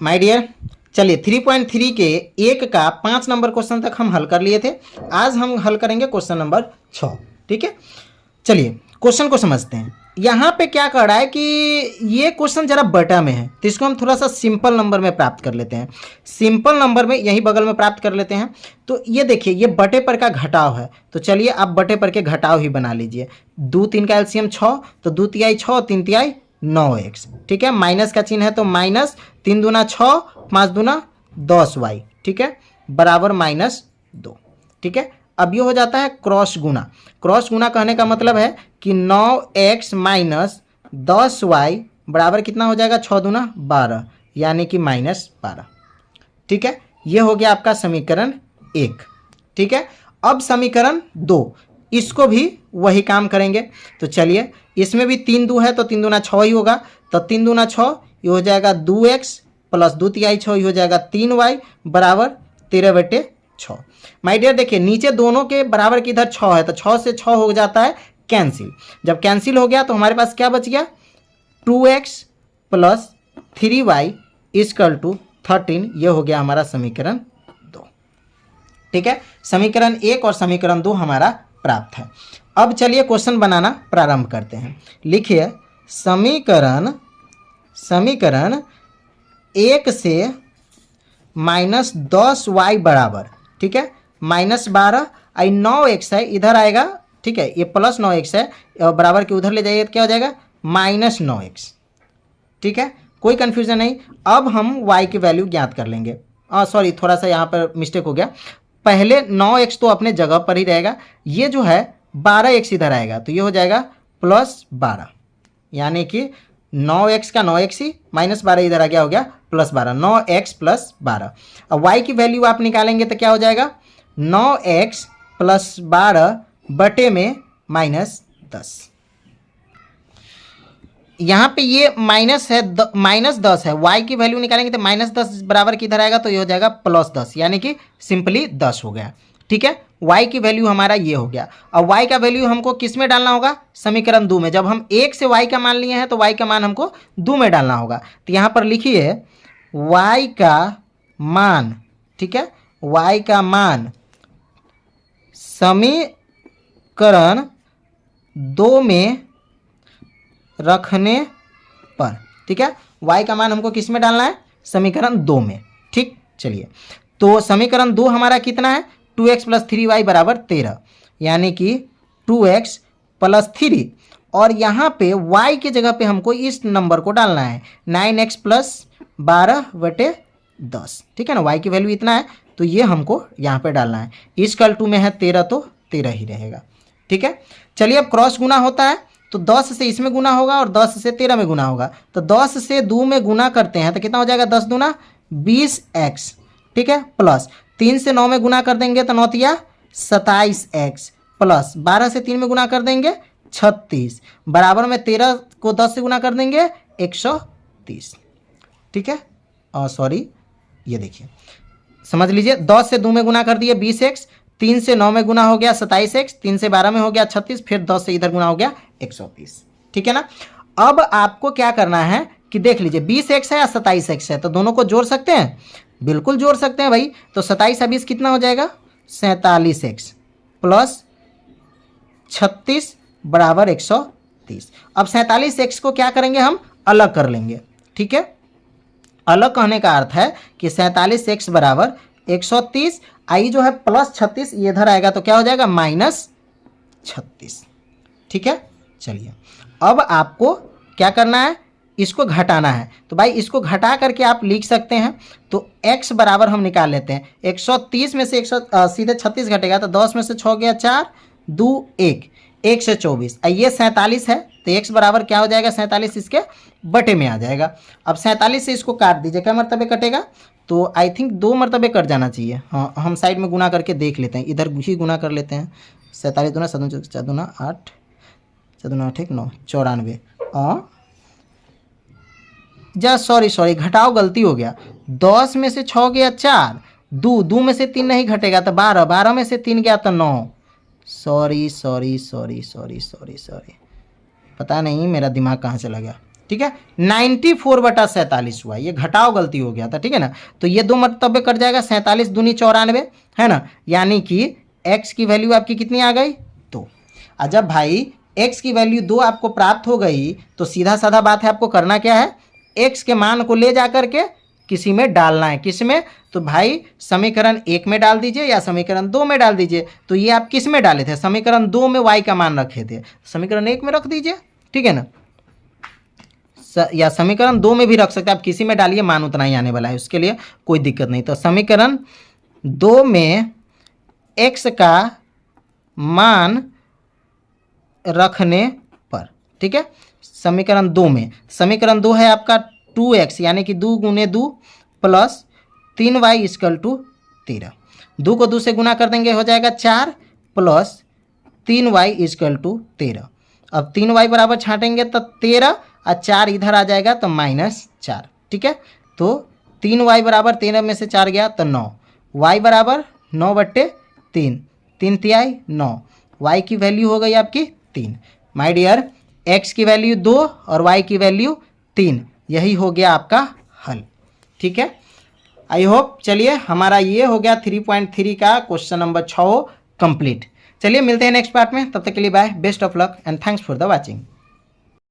My dear, चलिए 3.3 के एक का 5 नंबर क्वेश्चन तक हम हल कर लिए थे। आज हम हल करेंगे क्वेश्चन नंबर 6। ठीक है, चलिए क्वेश्चन को समझते हैं। यहाँ पे क्या कर रहा है कि ये क्वेश्चन जरा बटा में है, तो इसको हम थोड़ा सा सिंपल नंबर में प्राप्त कर लेते हैं। सिंपल नंबर में यही बगल में प्राप्त कर लेते हैं। तो ये देखिए, ये बटे पर का घटाव है, तो चलिए आप बटे पर के घटाव ही बना लीजिए। 2 3 का एलसीएम 6, तो 2 तिहाई 6, 3 तिहाई 9x। ठीक है, माइनस का चिन्ह है तो माइनस, 3 दूना 6, 5 दूना 10y। ठीक है, बराबर -2। ठीक है, अब ये हो जाता है क्रॉस गुना। क्रॉस गुना कहने का मतलब है कि 9x माइनस 10y बराबर कितना हो जाएगा, 6 दूना 12, यानी कि -12। ठीक है, ये हो गया आपका समीकरण 1। ठीक है, अब समीकरण 2, इसको भी वही काम करेंगे। तो चलिए, इसमें भी 3 2 है तो 3 दूना 6 ही होगा, तो 3 दूना 6, ये हो जाएगा 2x प्लस 2 तिहाई 6, ये हो जाएगा 3y बराबर 13/6। माय डियर देखिए, नीचे दोनों के बराबर की इधर 6 है, तो 6 से 6 हो जाता है कैंसिल। जब कैंसिल हो गया तो हमारे पास क्या बच गया, 2x plus 3y equal to 13। ये हो गया हमारा समीकरण 2। ठीक है, समीकरण 1 और समीकरण 2 हमारा प्राप्त है। अब चलिए क्वेश्चन बनाना प्रारंभ करते हैं। लिखिए समीकरण 1 से -10y बराबर, ठीक है, -12 आई 9x है, इधर आएगा। ठीक है, ये प्लस 9x है, बराबर के उधर ले जाइए तो क्या हो जाएगा, -9x। ठीक है, कोई कन्फ्यूजन नहीं। अब हम y की वैल्यू ज्ञात कर लेंगे। सॉरी, थोड़ा सा यहाँ पर मिस्टेक हो गया। पहले 9x तो अपने जगह पर ही रहेगा, ये जो है 12x इधर आएगा, तो ये हो जाएगा +12, यानी कि 9x का 9x ही, -12 इधर आ गया, हो गया +12, 9x + 12। अब y की वैल्यू आप निकालेंगे तो क्या हो जाएगा, 9x + 12 बटे में -10। यहाँ पे ये माइनस है, -10 है, y की वैल्यू निकालेंगे तो -10 बराबर किधर आएगा, तो ये हो जाएगा +10, यानी कि सिंपली 10 हो गया। ठीक है, y की वैल्यू हमारा ये हो गया। अब y का वैल्यू हमको किस में डालना होगा, समीकरण 2 में। जब हम 1 से y का मान लिए हैं तो y का मान हमको 2 में डालना होगा। तो यहाँ पर लिखिए y का मान, ठीक है, y का मान समीकरण 2 में रखने पर, ठीक है, y का मान हमको किस में डालना है, समीकरण 2 में। ठीक, चलिए, तो समीकरण 2 हमारा कितना है, 2x + 3y बराबर 13, यानी कि 2x + 3, और यहाँ पे y के जगह पे हमको इस नंबर को डालना है, 9x + 12/10। ठीक है ना, y की वैल्यू इतना है, तो ये हमको यहाँ पे डालना है। इक्वल टू में है 13, तो 13 ही रहेगा। ठीक है, चलिए, अब क्रॉस गुना होता है तो 10 से इसमें गुना होगा और 10 से 13 में गुना होगा। तो 10 से 2 में गुना करते हैं तो कितना हो जाएगा, 10 दूना 20x। ठीक है, प्लस 3 से 9 में गुना कर देंगे तो 9 तिया 27x, प्लस 12 से 3 में गुना कर देंगे 36, बराबर में 13 को 10 से गुना कर देंगे 130। ठीक है, सॉरी, ये देखिए, समझ लीजिए, 10 से 2 में गुना कर दिए 20x, 3 से 9 में गुना हो गया 27x, 3 से 12 में हो गया 36, फिर 10 से इधर गुना हो गया 130। ठीक है ना, अब आपको क्या करना है कि देख लीजिए 20x है या 27x है, तो दोनों को जोड़ सकते हैं, बिल्कुल जोड़ सकते हैं भाई। तो 27 और 20 कितना हो जाएगा, 47x प्लस 36 बराबर 130। अब 47x को क्या करेंगे, हम अलग कर लेंगे। ठीक है, अलग कहने का अर्थ है कि 47x बराबर 130, आई जो है +36, ये इधर आएगा तो क्या हो जाएगा, -36। ठीक है, चलिए, अब आपको क्या करना है, इसको घटाना है। तो भाई इसको घटा करके आप लिख सकते हैं। तो x बराबर हम निकाल लेते हैं, 130 में से सीधे 36 घटेगा तो 10 में से 6 गया 4, 2 1, 1 से 24, ये 47 है, तो x बराबर क्या हो जाएगा, 47 इसके बटे में आ जाएगा। अब 47 से इसको काट दीजिए, क्या मरतबे कटेगा, तो आई थिंक 2 मरतबे कट जाना चाहिए। हाँ, हम साइड में गुना करके देख लेते हैं, इधर ही गुना कर लेते हैं। 47 दूना 7 दूना 8, 7 दूना 8 9, 94। सॉरी, घटाओ, गलती हो गया। 10 में से 6 गया 4, 2 में से 3 नहीं घटेगा तो 12, 12 में से 3 गया तो 9। सॉरी, पता नहीं मेरा दिमाग कहाँ चला गया। ठीक है। 94/47 हुआ, ये घटाव गलती हो गया था, ठीक है ना। तो ये 2 मरतबे कट जाएगा, 47 दूनी 94, है ना, यानी कि x की वैल्यू आपकी कितनी आ गई 2। और जब भाई x की वैल्यू 2 आपको प्राप्त हो गई तो सीधा साधा बात है, आपको करना क्या है, x के मान को ले जा करके किसी में डालना है। किस में, तो भाई समीकरण 1 में डाल दीजिए या समीकरण 2 में डाल दीजिए। तो ये आप किस में डाले थे, समीकरण 2 में y का मान रखे थे, समीकरण 1 में रख दीजिए, ठीक है ना। या समीकरण 2 में भी रख सकते हैं, आप किसी में डालिए, मान उतना ही आने वाला है, उसके लिए कोई दिक्कत नहीं। तो समीकरण 2 में x का मान रखने पर, ठीक है, समीकरण 2 में, समीकरण 2 है आपका 2x यानी कि 2 गुने 2 प्लस 3y इक्वल टू 13। 2 को 2 से गुना कर देंगे, हो जाएगा 4 प्लस 3y इक्वल टू 13। अब 3y बराबर छाटेंगे तो 13 और 4 इधर आ जाएगा तो -4, ठीक है। तो 3y बराबर 13 में से 4 गया तो 9, y बराबर 9/3, 3 तिहाई 9, y की वैल्यू हो गई आपकी 3। माय डियर, x की वैल्यू 2 और y की वैल्यू 3, यही हो गया आपका हल, ठीक है। आई होप, चलिए हमारा ये हो गया 3.3 का क्वेश्चन नंबर 6 कंप्लीट। चलिए मिलते हैं नेक्स्ट पार्ट में, तब तक के लिए bye, best of luck and thanks for the watching.